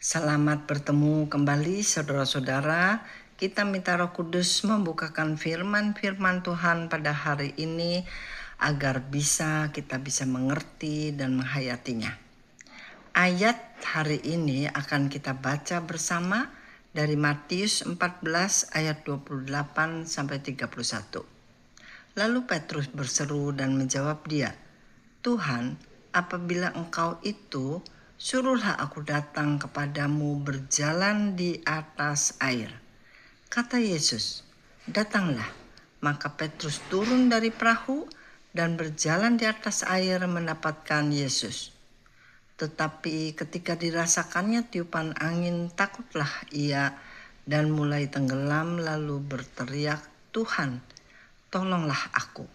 Selamat bertemu kembali saudara-saudara. Kita minta Roh Kudus membukakan firman-firman Tuhan pada hari ini agar kita bisa mengerti dan menghayatinya. Ayat hari ini akan kita baca bersama dari Matius 14 ayat 28 sampai 31. Lalu Petrus berseru dan menjawab dia, "Tuhan, apabila Engkau itu, suruhlah aku datang kepadamu berjalan di atas air." Kata Yesus, "Datanglah." Maka Petrus turun dari perahu dan berjalan di atas air mendapatkan Yesus. Tetapi ketika dirasakannya tiupan angin, takutlah ia dan mulai tenggelam lalu berteriak, "Tuhan, tolonglah aku."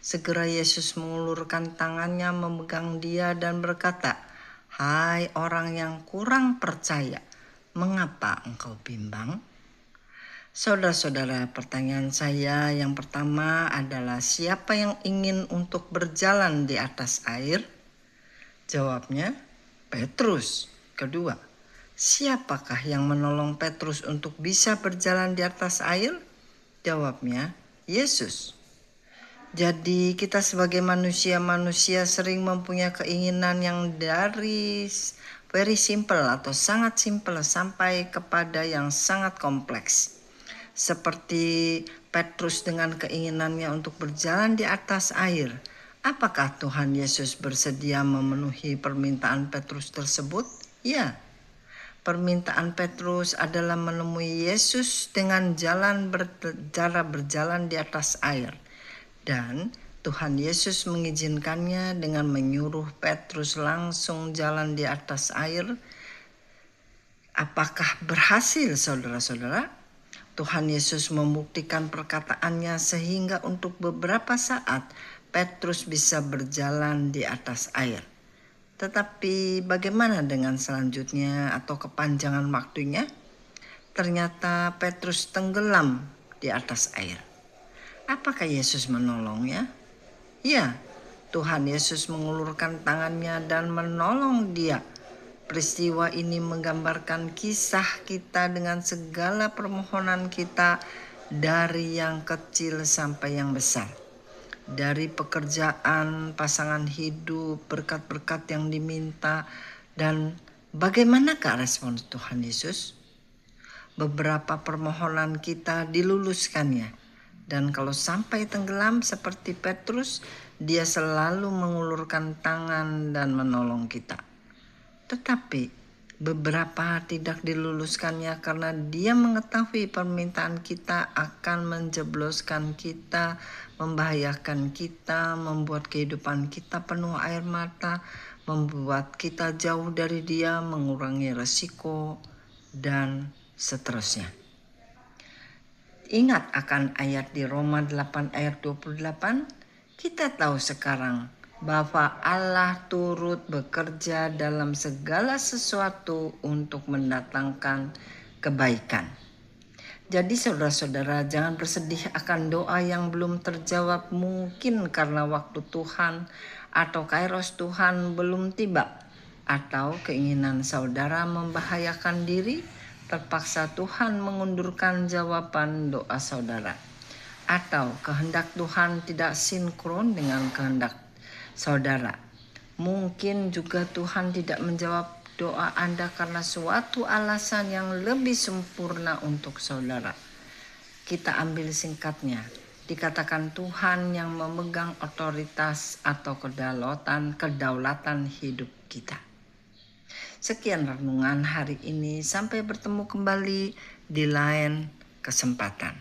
Segera Yesus mengulurkan tangannya memegang dia dan berkata, "Hai orang yang kurang percaya, mengapa engkau bimbang?" Saudara-saudara, pertanyaan saya yang pertama adalah, siapa yang ingin untuk berjalan di atas air? Jawabnya, Petrus. Kedua, siapakah yang menolong Petrus untuk bisa berjalan di atas air? Jawabnya, Yesus. Jadi kita sebagai manusia sering mempunyai keinginan yang dari very simple atau sangat simple sampai kepada yang sangat kompleks. Seperti Petrus dengan keinginannya untuk berjalan di atas air. Apakah Tuhan Yesus bersedia memenuhi permintaan Petrus tersebut? Ya. Permintaan Petrus adalah menemui Yesus dengan cara berjalan di atas air. Dan Tuhan Yesus mengizinkannya dengan menyuruh Petrus langsung jalan di atas air. Apakah berhasil, saudara-saudara? Tuhan Yesus membuktikan perkataannya sehingga untuk beberapa saat Petrus bisa berjalan di atas air. Tetapi bagaimana dengan selanjutnya atau kepanjangan waktunya? Ternyata Petrus tenggelam di atas air. Apakah Yesus menolongnya? Ya, Tuhan Yesus mengulurkan tangannya dan menolong dia. Peristiwa ini menggambarkan kisah kita dengan segala permohonan kita, dari yang kecil sampai yang besar. Dari pekerjaan, pasangan hidup, berkat-berkat yang diminta, dan bagaimanakah respon Tuhan Yesus? Beberapa permohonan kita diluluskannya. Dan kalau sampai tenggelam seperti Petrus, dia selalu mengulurkan tangan dan menolong kita. Tetapi beberapa tidak diluluskannya karena dia mengetahui permintaan kita akan menjebloskan kita, membahayakan kita, membuat kehidupan kita penuh air mata, membuat kita jauh dari dia, mengurangi resiko, dan seterusnya. Ingat akan ayat di Roma 8 ayat 28? Kita tahu sekarang bahwa Allah turut bekerja dalam segala sesuatu untuk mendatangkan kebaikan. Jadi saudara-saudara, jangan bersedih akan doa yang belum terjawab, mungkin karena waktu Tuhan atau kairos Tuhan belum tiba, atau keinginan saudara membahayakan diri. Terpaksa Tuhan mengundurkan jawaban doa saudara, atau kehendak Tuhan tidak sinkron dengan kehendak saudara. Mungkin juga Tuhan tidak menjawab doa Anda karena suatu alasan yang lebih sempurna untuk saudara. Kita ambil singkatnya, dikatakan Tuhan yang memegang otoritas atau kedaulatan hidup kita. Sekian renungan hari ini, sampai bertemu kembali di lain kesempatan.